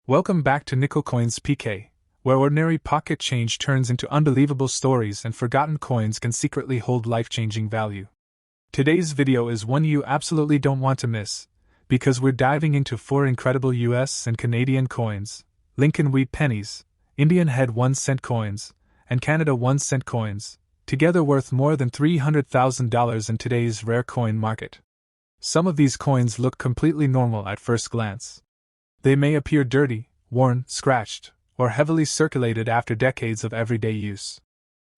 Welcome back to Nickel Coins PK, where ordinary pocket change turns into unbelievable stories and forgotten coins can secretly hold life-changing value. Today's video is one you absolutely don't want to miss, because we're diving into 4 incredible US and Canadian coins: Lincoln Wheat pennies, Indian head 1-cent coins, and Canada 1-cent coins, together worth more than $300,000 in today's rare coin market. Some of these coins look completely normal at first glance. They may appear dirty, worn, scratched, or heavily circulated after decades of everyday use.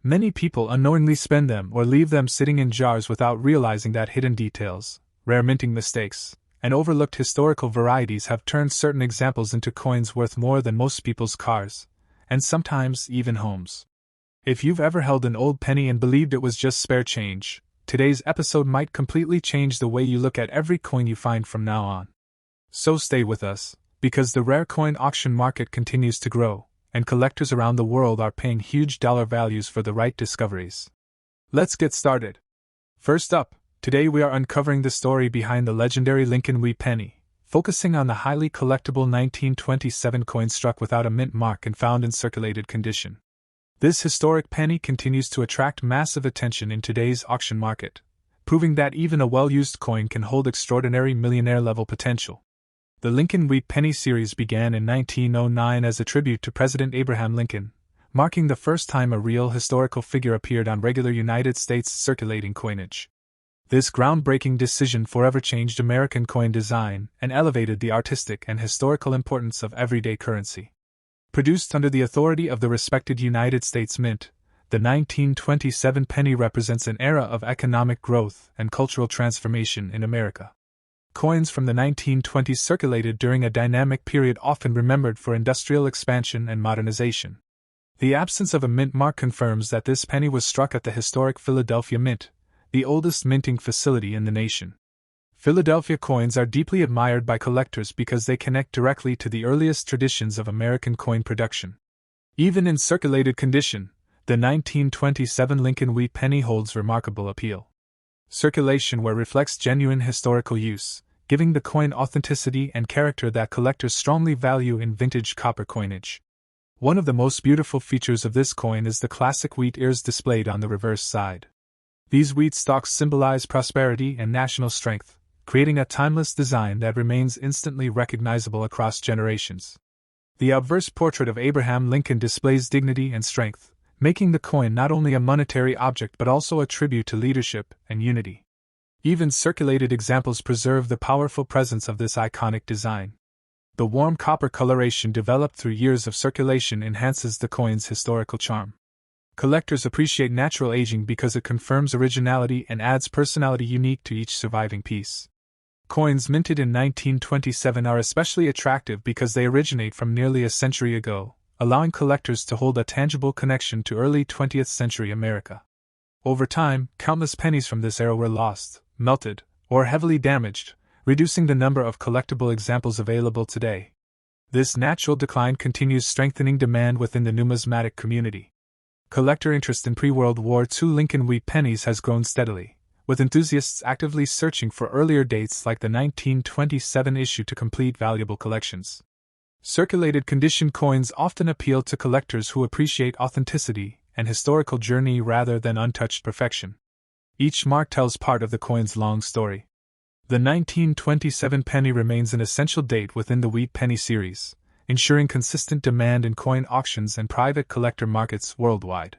Many people unknowingly spend them or leave them sitting in jars without realizing that hidden details, rare minting mistakes, and overlooked historical varieties have turned certain examples into coins worth more than most people's cars, and sometimes even homes. If you've ever held an old penny and believed it was just spare change, today's episode might completely change the way you look at every coin you find from now on. So stay with us, because the rare coin auction market continues to grow, and collectors around the world are paying huge dollar values for the right discoveries. Let's get started. First up, today we are uncovering the story behind the legendary Lincoln Wheat penny, focusing on the highly collectible 1927 coin struck without a mint mark and found in circulated condition. This historic penny continues to attract massive attention in today's auction market, proving that even a well-used coin can hold extraordinary millionaire-level potential. The Lincoln Wheat penny series began in 1909 as a tribute to President Abraham Lincoln, marking the first time a real historical figure appeared on regular United States circulating coinage. This groundbreaking decision forever changed American coin design and elevated the artistic and historical importance of everyday currency. Produced under the authority of the respected United States Mint, the 1927 penny represents an era of economic growth and cultural transformation in America. Coins from the 1920s circulated during a dynamic period often remembered for industrial expansion and modernization. The absence of a mint mark confirms that this penny was struck at the historic Philadelphia Mint, the oldest minting facility in the nation. Philadelphia coins are deeply admired by collectors because they connect directly to the earliest traditions of American coin production. Even in circulated condition, the 1927 Lincoln Wheat penny holds remarkable appeal. Circulation where reflects genuine historical use, giving the coin authenticity and character that collectors strongly value in vintage copper coinage. One of the most beautiful features of this coin is the classic wheat ears displayed on the reverse side. These wheat stalks symbolize prosperity and national strength, creating a timeless design that remains instantly recognizable across generations. The obverse portrait of Abraham Lincoln displays dignity and strength, making the coin not only a monetary object but also a tribute to leadership and unity. Even circulated examples preserve the powerful presence of this iconic design. The warm copper coloration developed through years of circulation enhances the coin's historical charm. Collectors appreciate natural aging because it confirms originality and adds personality unique to each surviving piece. Coins minted in 1927 are especially attractive because they originate from nearly a century ago, allowing collectors to hold a tangible connection to early 20th century America. Over time, countless pennies from this era were lost, melted, or heavily damaged, reducing the number of collectible examples available today. This natural decline continues strengthening demand within the numismatic community. Collector interest in pre-World War II Lincoln Wheat pennies has grown steadily, with enthusiasts actively searching for earlier dates like the 1927 issue to complete valuable collections. Circulated condition coins often appeal to collectors who appreciate authenticity and historical journey rather than untouched perfection. Each mark tells part of the coin's long story. The 1927 penny remains an essential date within the Wheat penny series, ensuring consistent demand in coin auctions and private collector markets worldwide.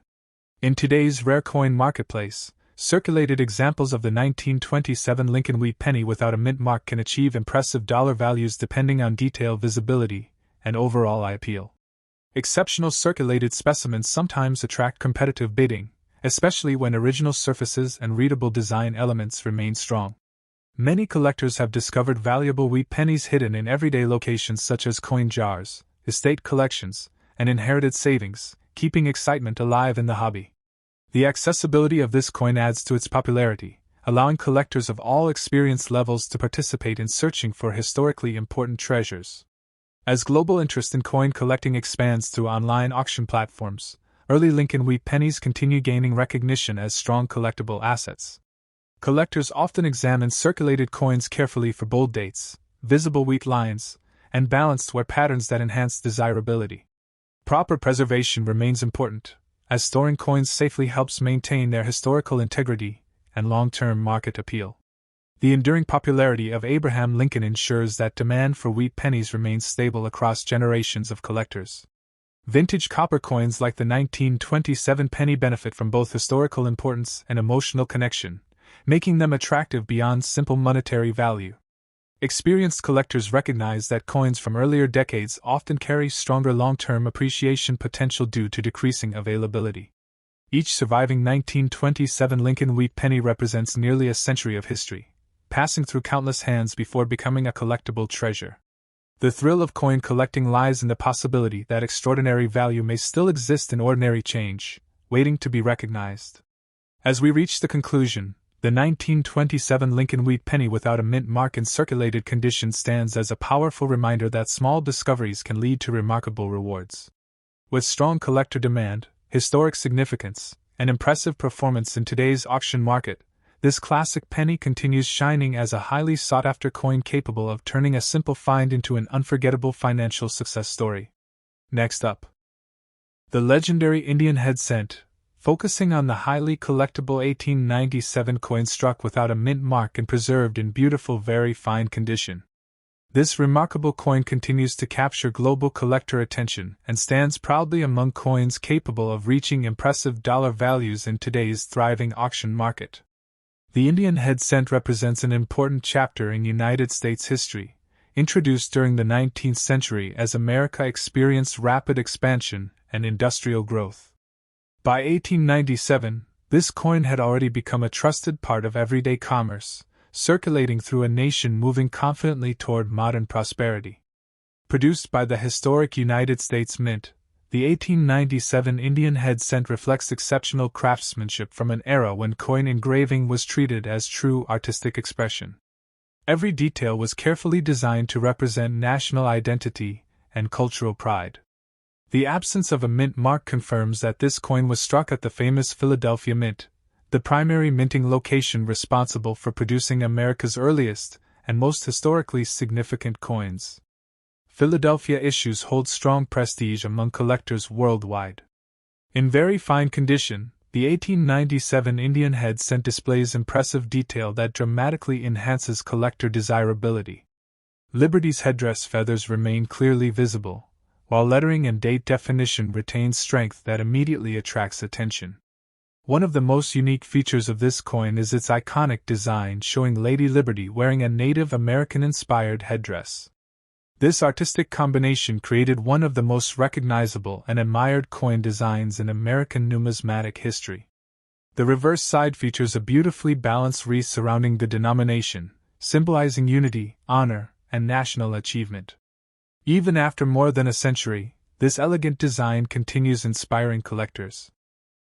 In today's rare coin marketplace, circulated examples of the 1927 Lincoln Wheat penny without a mint mark can achieve impressive dollar values depending on detail, visibility, and overall eye appeal. Exceptional circulated specimens sometimes attract competitive bidding, especially when original surfaces and readable design elements remain strong. Many collectors have discovered valuable wheat pennies hidden in everyday locations such as coin jars, estate collections, and inherited savings, keeping excitement alive in the hobby. The accessibility of this coin adds to its popularity, allowing collectors of all experience levels to participate in searching for historically important treasures. As global interest in coin collecting expands through online auction platforms, early Lincoln Wheat pennies continue gaining recognition as strong collectible assets. Collectors often examine circulated coins carefully for bold dates, visible wheat lines, and balanced where patterns that enhance desirability. Proper preservation remains important, as storing coins safely helps maintain their historical integrity and long-term market appeal. The enduring popularity of Abraham Lincoln ensures that demand for wheat pennies remains stable across generations of collectors. Vintage copper coins like the 1927 penny benefit from both historical importance and emotional connection, making them attractive beyond simple monetary value. Experienced collectors recognize that coins from earlier decades often carry stronger long-term appreciation potential due to decreasing availability. Each surviving 1927 Lincoln wheat penny represents nearly a century of history, passing through countless hands before becoming a collectible treasure. The thrill of coin collecting lies in the possibility that extraordinary value may still exist in ordinary change, waiting to be recognized. As we reach the conclusion, the 1927 Lincoln wheat penny without a mint mark in circulated condition stands as a powerful reminder that small discoveries can lead to remarkable rewards. With strong collector demand, historic significance, and impressive performance in today's auction market, this classic penny continues shining as a highly sought-after coin capable of turning a simple find into an unforgettable financial success story. Next up, the legendary Indian head cent, focusing on the highly collectible 1897 coin struck without a mint mark and preserved in beautiful, very fine condition. This remarkable coin continues to capture global collector attention and stands proudly among coins capable of reaching impressive dollar values in today's thriving auction market. The Indian head cent represents an important chapter in United States history, introduced during the 19th century as America experienced rapid expansion and industrial growth. By 1897, this coin had already become a trusted part of everyday commerce, circulating through a nation moving confidently toward modern prosperity. Produced by the historic United States Mint, the 1897 Indian head cent reflects exceptional craftsmanship from an era when coin engraving was treated as true artistic expression. Every detail was carefully designed to represent national identity and cultural pride. The absence of a mint mark confirms that this coin was struck at the famous Philadelphia Mint, the primary minting location responsible for producing America's earliest and most historically significant coins. Philadelphia issues hold strong prestige among collectors worldwide. In very fine condition, the 1897 Indian head cent displays impressive detail that dramatically enhances collector desirability. Liberty's headdress feathers remain clearly visible, while lettering and date definition retains strength that immediately attracts attention. One of the most unique features of this coin is its iconic design showing Lady Liberty wearing a Native American-inspired headdress. This artistic combination created one of the most recognizable and admired coin designs in American numismatic history. The reverse side features a beautifully balanced wreath surrounding the denomination, symbolizing unity, honor, and national achievement. Even after more than a century, this elegant design continues inspiring collectors.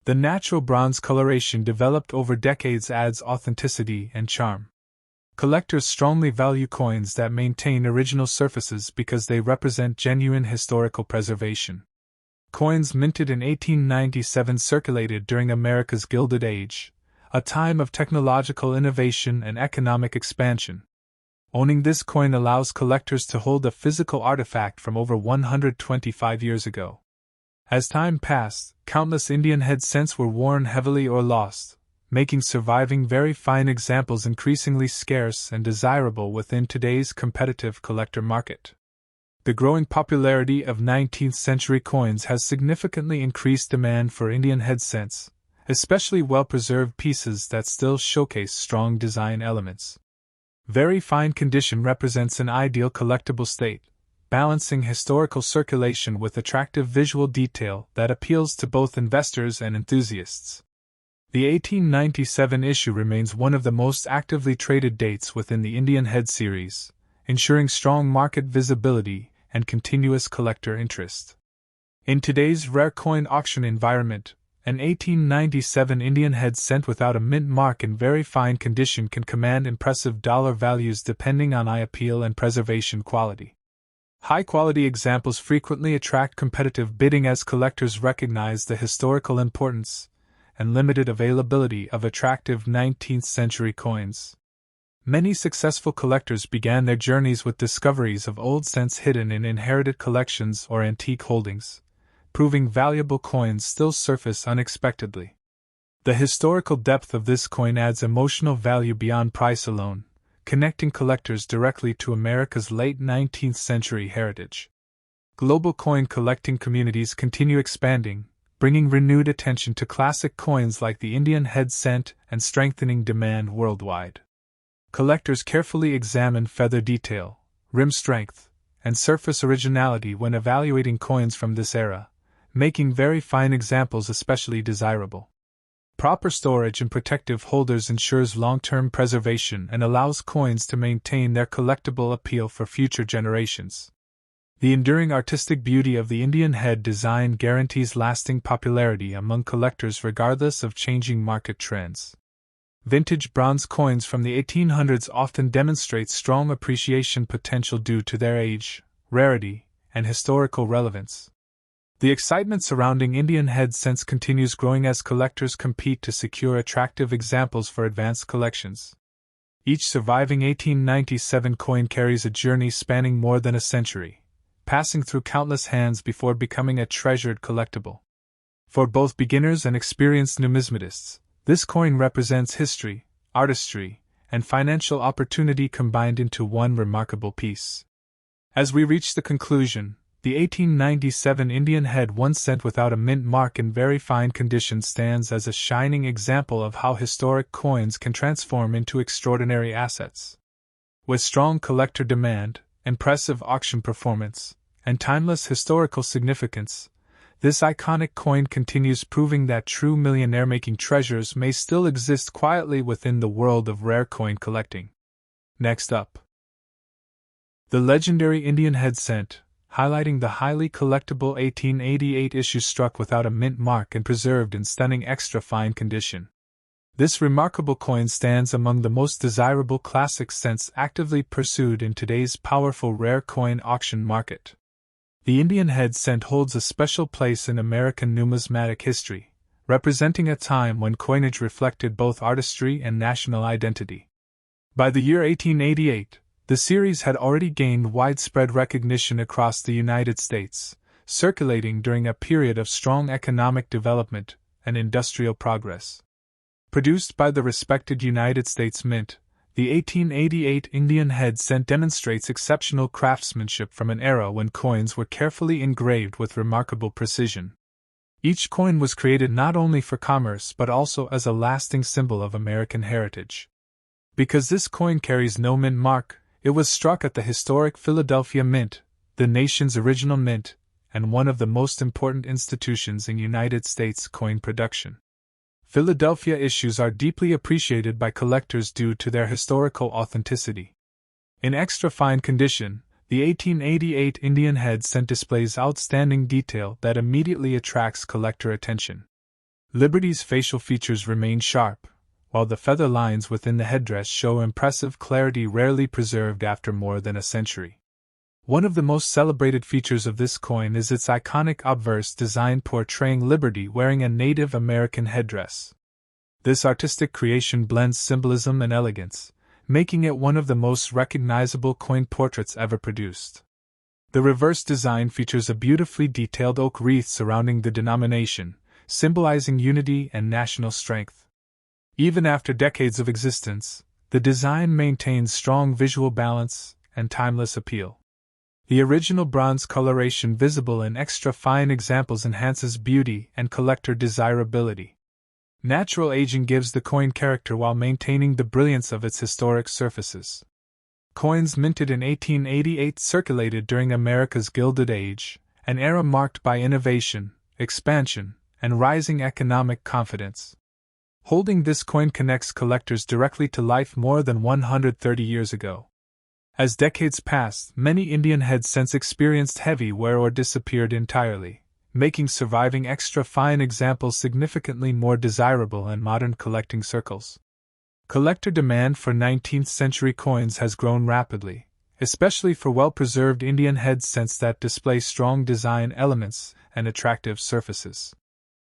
The natural bronze coloration developed over decades adds authenticity and charm. Collectors strongly value coins that maintain original surfaces because they represent genuine historical preservation. Coins minted in 1897 circulated during America's Gilded Age, a time of technological innovation and economic expansion. Owning this coin allows collectors to hold a physical artifact from over 125 years ago. As time passed, countless Indian head cents were worn heavily or lost, making surviving very fine examples increasingly scarce and desirable within today's competitive collector market. The growing popularity of 19th-century coins has significantly increased demand for Indian head cents, especially well-preserved pieces that still showcase strong design elements. Very fine condition represents an ideal collectible state, balancing historical circulation with attractive visual detail that appeals to both investors and enthusiasts. The 1897 issue remains one of the most actively traded dates within the Indian head series, ensuring strong market visibility and continuous collector interest. In today's rare coin auction environment, an 1897 Indian head cent without a mint mark in very fine condition can command impressive dollar values depending on eye appeal and preservation quality. High-quality examples frequently attract competitive bidding as collectors recognize the historical importance and limited availability of attractive 19th-century coins. Many successful collectors began their journeys with discoveries of old cents hidden in inherited collections or antique holdings, proving valuable coins still surface unexpectedly. The historical depth of this coin adds emotional value beyond price alone, connecting collectors directly to America's late 19th century heritage. Global coin collecting communities continue expanding, bringing renewed attention to classic coins like the Indian head cent and strengthening demand worldwide. Collectors carefully examine feather detail, rim strength, and surface originality when evaluating coins from this era, making very fine examples especially desirable. Proper storage and protective holders ensures long-term preservation and allows coins to maintain their collectible appeal for future generations. The enduring artistic beauty of the Indian head design guarantees lasting popularity among collectors regardless of changing market trends. Vintage bronze coins from the 1800s often demonstrate strong appreciation potential due to their age, rarity, and historical relevance. The excitement surrounding Indian head cents continues growing as collectors compete to secure attractive examples for advanced collections. Each surviving 1897 coin carries a journey spanning more than a century, passing through countless hands before becoming a treasured collectible. For both beginners and experienced numismatists, this coin represents history, artistry, and financial opportunity combined into one remarkable piece. As we reach the conclusion, the 1897 Indian head 1 cent without a mint mark in very fine condition stands as a shining example of how historic coins can transform into extraordinary assets. With strong collector demand, impressive auction performance, and timeless historical significance, this iconic coin continues proving that true millionaire-making treasures may still exist quietly within the world of rare coin collecting. Next up, the legendary Indian head cent, highlighting the highly collectible 1888 issue struck without a mint mark and preserved in stunning extra-fine condition. This remarkable coin stands among the most desirable classic cents actively pursued in today's powerful rare coin auction market. The Indian head cent holds a special place in American numismatic history, representing a time when coinage reflected both artistry and national identity. By the year 1888, the series had already gained widespread recognition across the United States, circulating during a period of strong economic development and industrial progress. Produced by the respected United States Mint, the 1888 Indian head cent demonstrates exceptional craftsmanship from an era when coins were carefully engraved with remarkable precision. Each coin was created not only for commerce but also as a lasting symbol of American heritage. Because this coin carries no mint mark, it was struck at the historic Philadelphia Mint, the nation's original mint, and one of the most important institutions in United States coin production. Philadelphia issues are deeply appreciated by collectors due to their historical authenticity. In extra-fine condition, the 1888 Indian head cent displays outstanding detail that immediately attracts collector attention. Liberty's facial features remain sharp, while the feather lines within the headdress show impressive clarity rarely preserved after more than a century. One of the most celebrated features of this coin is its iconic obverse design portraying Liberty wearing a Native American headdress. This artistic creation blends symbolism and elegance, making it one of the most recognizable coin portraits ever produced. The reverse design features a beautifully detailed oak wreath surrounding the denomination, symbolizing unity and national strength. Even after decades of existence, the design maintains strong visual balance and timeless appeal. The original bronze coloration visible in extra-fine examples enhances beauty and collector desirability. Natural aging gives the coin character while maintaining the brilliance of its historic surfaces. Coins minted in 1888 circulated during America's Gilded Age, an era marked by innovation, expansion, and rising economic confidence. Holding this coin connects collectors directly to life more than 130 years ago. As decades passed, many Indian head cents experienced heavy wear or disappeared entirely, making surviving extra-fine examples significantly more desirable in modern collecting circles. Collector demand for 19th-century coins has grown rapidly, especially for well-preserved Indian head cents that display strong design elements and attractive surfaces.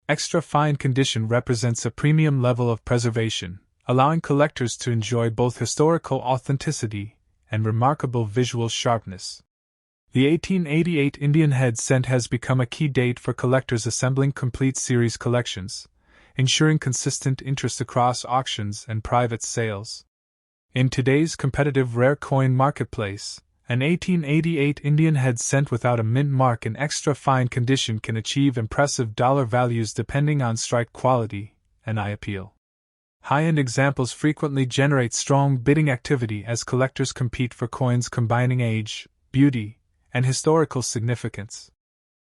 Extra-fine condition represents a premium level of preservation, allowing collectors to enjoy both historical authenticity and remarkable visual sharpness. The 1888 Indian head cent has become a key date for collectors assembling complete series collections, ensuring consistent interest across auctions and private sales. In today's competitive rare coin marketplace, an 1888 Indian head cent without a mint mark in extra fine condition can achieve impressive dollar values depending on strike quality and eye appeal. High-end examples frequently generate strong bidding activity as collectors compete for coins combining age, beauty, and historical significance.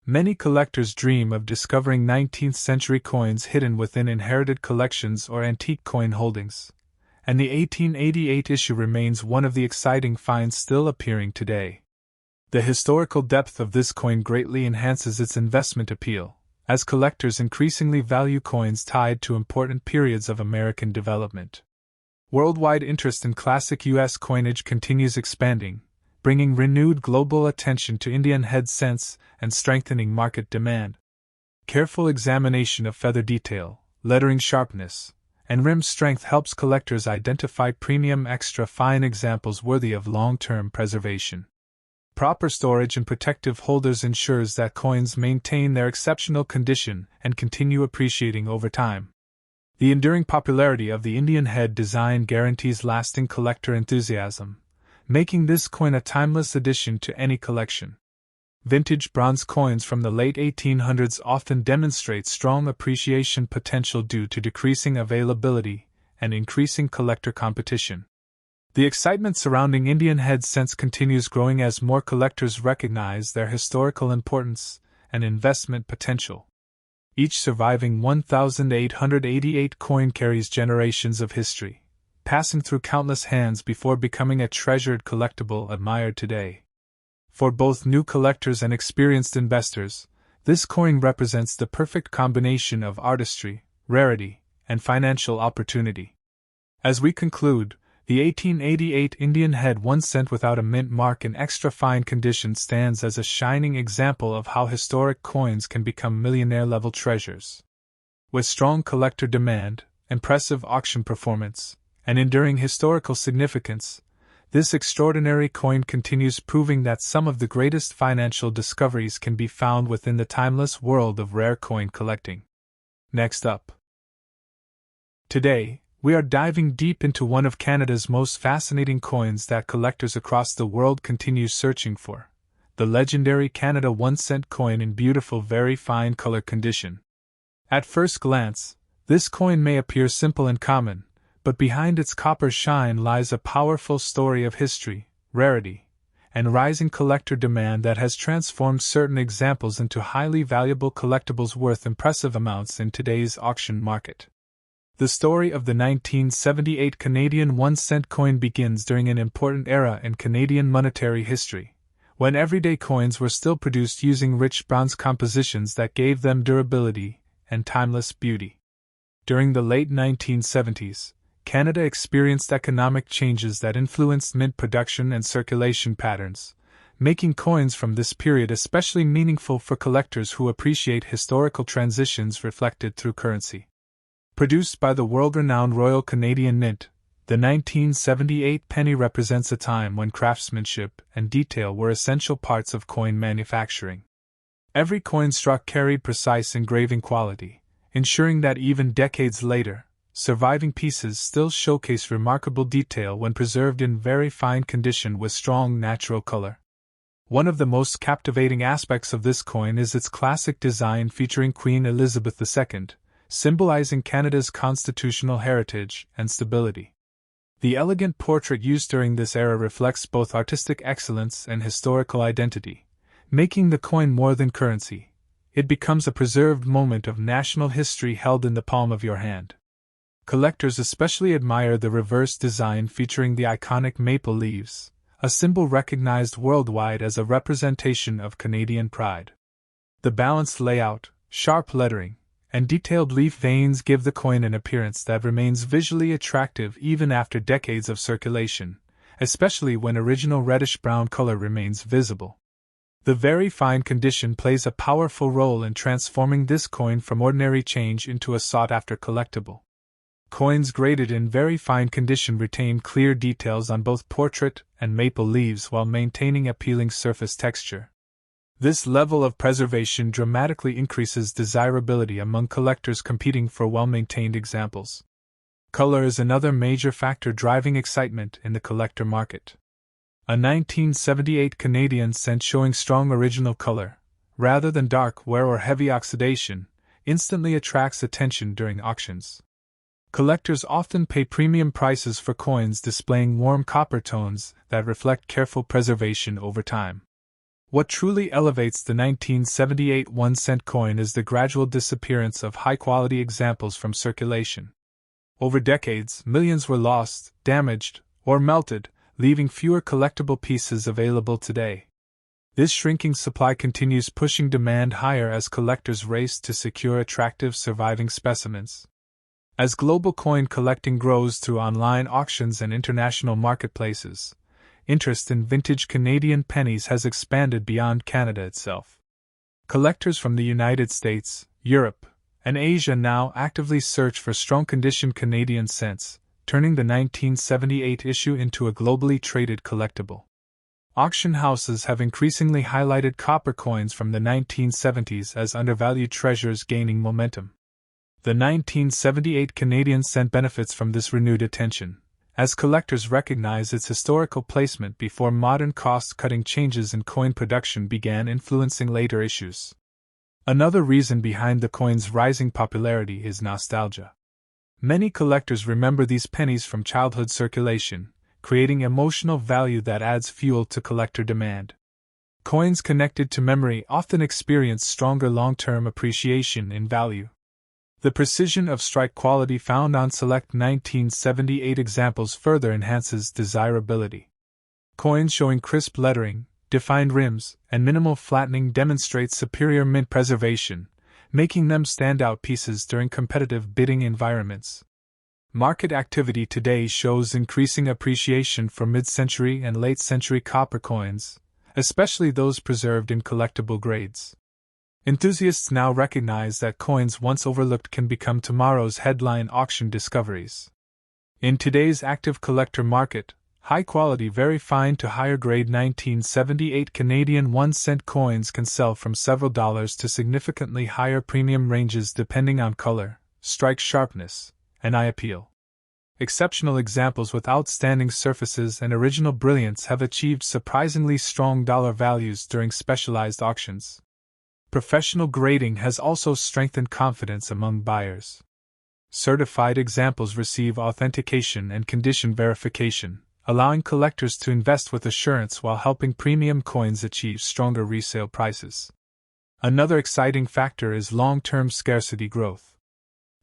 Many collectors dream of discovering 19th-century coins hidden within inherited collections or antique coin holdings, and the 1888 issue remains one of the exciting finds still appearing today. The historical depth of this coin greatly enhances its investment appeal, as collectors increasingly value coins tied to important periods of American development. Worldwide interest in classic U.S. coinage continues expanding, bringing renewed global attention to Indian head cents and strengthening market demand. Careful examination of feather detail, lettering sharpness, and rim strength helps collectors identify premium extra fine examples worthy of long-term preservation. Proper storage and protective holders ensures that coins maintain their exceptional condition and continue appreciating over time. The enduring popularity of the Indian head design guarantees lasting collector enthusiasm, making this coin a timeless addition to any collection. Vintage bronze coins from the late 1800s often demonstrate strong appreciation potential due to decreasing availability and increasing collector competition. The excitement surrounding Indian head cents continues growing as more collectors recognize their historical importance and investment potential. Each surviving 1888 coin carries generations of history, passing through countless hands before becoming a treasured collectible admired today. For both new collectors and experienced investors, this coin represents the perfect combination of artistry, rarity, and financial opportunity. As we conclude, the 1888 Indian head 1 cent without a mint mark in extra fine condition stands as a shining example of how historic coins can become millionaire-level treasures. With strong collector demand, impressive auction performance, and enduring historical significance, this extraordinary coin continues proving that some of the greatest financial discoveries can be found within the timeless world of rare coin collecting. Next up. Today, we are diving deep into one of Canada's most fascinating coins that collectors across the world continue searching for, the legendary Canada 1 cent coin in beautiful, very fine color condition. At first glance, this coin may appear simple and common, but behind its copper shine lies a powerful story of history, rarity, and rising collector demand that has transformed certain examples into highly valuable collectibles worth impressive amounts in today's auction market. The story of the 1978 Canadian 1 cent coin begins during an important era in Canadian monetary history, when everyday coins were still produced using rich bronze compositions that gave them durability and timeless beauty. During the late 1970s, Canada experienced economic changes that influenced mint production and circulation patterns, making coins from this period especially meaningful for collectors who appreciate historical transitions reflected through currency. Produced by the world-renowned Royal Canadian Mint, the 1978 penny represents a time when craftsmanship and detail were essential parts of coin manufacturing. Every coin stroke carried precise engraving quality, ensuring that even decades later, surviving pieces still showcase remarkable detail when preserved in very fine condition with strong natural color. One of the most captivating aspects of this coin is its classic design featuring Queen Elizabeth II, symbolizing Canada's constitutional heritage and stability. The elegant portrait used during this era reflects both artistic excellence and historical identity, making the coin more than currency. It becomes a preserved moment of national history held in the palm of your hand. Collectors especially admire the reverse design featuring the iconic maple leaves, a symbol recognized worldwide as a representation of Canadian pride. The balanced layout, sharp lettering, and detailed leaf veins give the coin an appearance that remains visually attractive even after decades of circulation, especially when original reddish-brown color remains visible. The very fine condition plays a powerful role in transforming this coin from ordinary change into a sought-after collectible. Coins graded in very fine condition retain clear details on both portrait and maple leaves while maintaining appealing surface texture. This level of preservation dramatically increases desirability among collectors competing for well-maintained examples. Color is another major factor driving excitement in the collector market. A 1978 Canadian cent showing strong original color, rather than dark wear or heavy oxidation, instantly attracts attention during auctions. Collectors often pay premium prices for coins displaying warm copper tones that reflect careful preservation over time. What truly elevates the 1978 1-cent coin is the gradual disappearance of high-quality examples from circulation. Over decades, millions were lost, damaged, or melted, leaving fewer collectible pieces available today. This shrinking supply continues pushing demand higher as collectors race to secure attractive surviving specimens. As global coin collecting grows through online auctions and international marketplaces, interest in vintage Canadian pennies has expanded beyond Canada itself. Collectors from the United States, Europe, and Asia now actively search for strong-condition Canadian cents, turning the 1978 issue into a globally traded collectible. Auction houses have increasingly highlighted copper coins from the 1970s as undervalued treasures gaining momentum. The 1978 Canadian cent benefits from this renewed attention, as collectors recognize its historical placement before modern cost-cutting changes in coin production began influencing later issues. Another reason behind the coin's rising popularity is nostalgia. Many collectors remember these pennies from childhood circulation, creating emotional value that adds fuel to collector demand. Coins connected to memory often experience stronger long-term appreciation in value. The precision of strike quality found on select 1978 examples further enhances desirability. Coins showing crisp lettering, defined rims, and minimal flattening demonstrate superior mint preservation, making them standout pieces during competitive bidding environments. Market activity today shows increasing appreciation for mid-century and late-century copper coins, especially those preserved in collectible grades. Enthusiasts now recognize that coins once overlooked can become tomorrow's headline auction discoveries. In today's active collector market, high-quality, very fine to higher-grade 1978 Canadian 1-cent coins can sell from several dollars to significantly higher premium ranges depending on color, strike sharpness, and eye appeal. Exceptional examples with outstanding surfaces and original brilliance have achieved surprisingly strong dollar values during specialized auctions. Professional grading has also strengthened confidence among buyers. Certified examples receive authentication and condition verification, allowing collectors to invest with assurance while helping premium coins achieve stronger resale prices. Another exciting factor is long-term scarcity growth.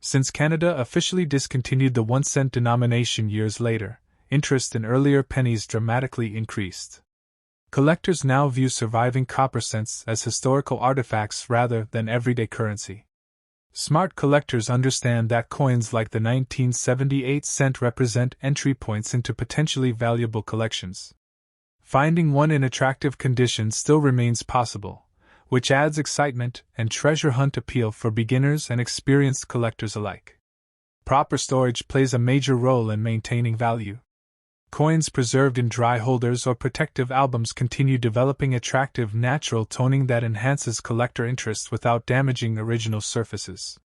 Since Canada officially discontinued the 1-cent denomination years later, interest in earlier pennies dramatically increased. Collectors now view surviving copper cents as historical artifacts rather than everyday currency. Smart collectors understand that coins like the 1978 cent represent entry points into potentially valuable collections. Finding one in attractive condition still remains possible, which adds excitement and treasure hunt appeal for beginners and experienced collectors alike. Proper storage plays a major role in maintaining value. Coins preserved in dry holders or protective albums continue developing attractive natural toning that enhances collector interest without damaging original surfaces.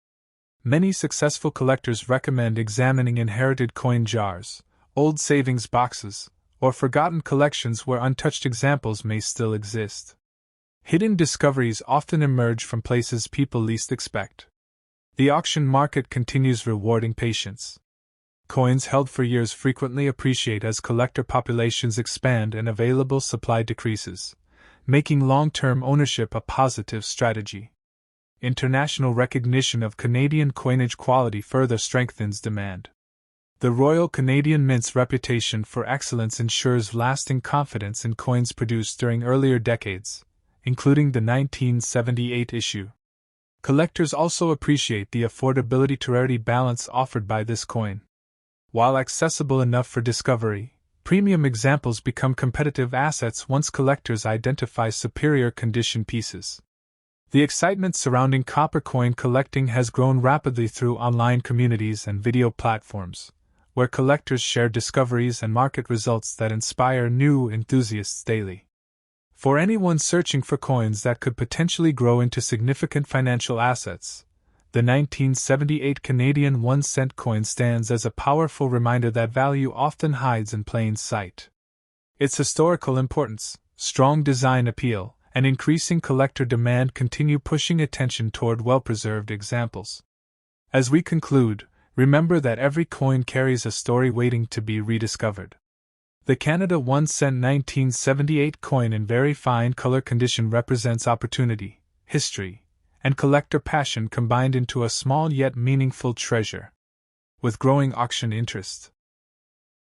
Many successful collectors recommend examining inherited coin jars, old savings boxes, or forgotten collections where untouched examples may still exist. Hidden discoveries often emerge from places people least expect. The auction market continues rewarding patience. Coins held for years frequently appreciate as collector populations expand and available supply decreases, making long-term ownership a positive strategy. International recognition of Canadian coinage quality further strengthens demand. The Royal Canadian Mint's reputation for excellence ensures lasting confidence in coins produced during earlier decades, including the 1978 issue. Collectors also appreciate the affordability to rarity balance offered by this coin. While accessible enough for discovery, premium examples become competitive assets once collectors identify superior condition pieces. The excitement surrounding copper coin collecting has grown rapidly through online communities and video platforms, where collectors share discoveries and market results that inspire new enthusiasts daily. For anyone searching for coins that could potentially grow into significant financial assets, the 1978 Canadian 1-cent coin stands as a powerful reminder that value often hides in plain sight. Its historical importance, strong design appeal, and increasing collector demand continue pushing attention toward well-preserved examples. As we conclude, remember that every coin carries a story waiting to be rediscovered. The Canada 1-cent 1978 coin in very fine color condition represents opportunity, history, and collector passion combined into a small yet meaningful treasure. With growing auction interest,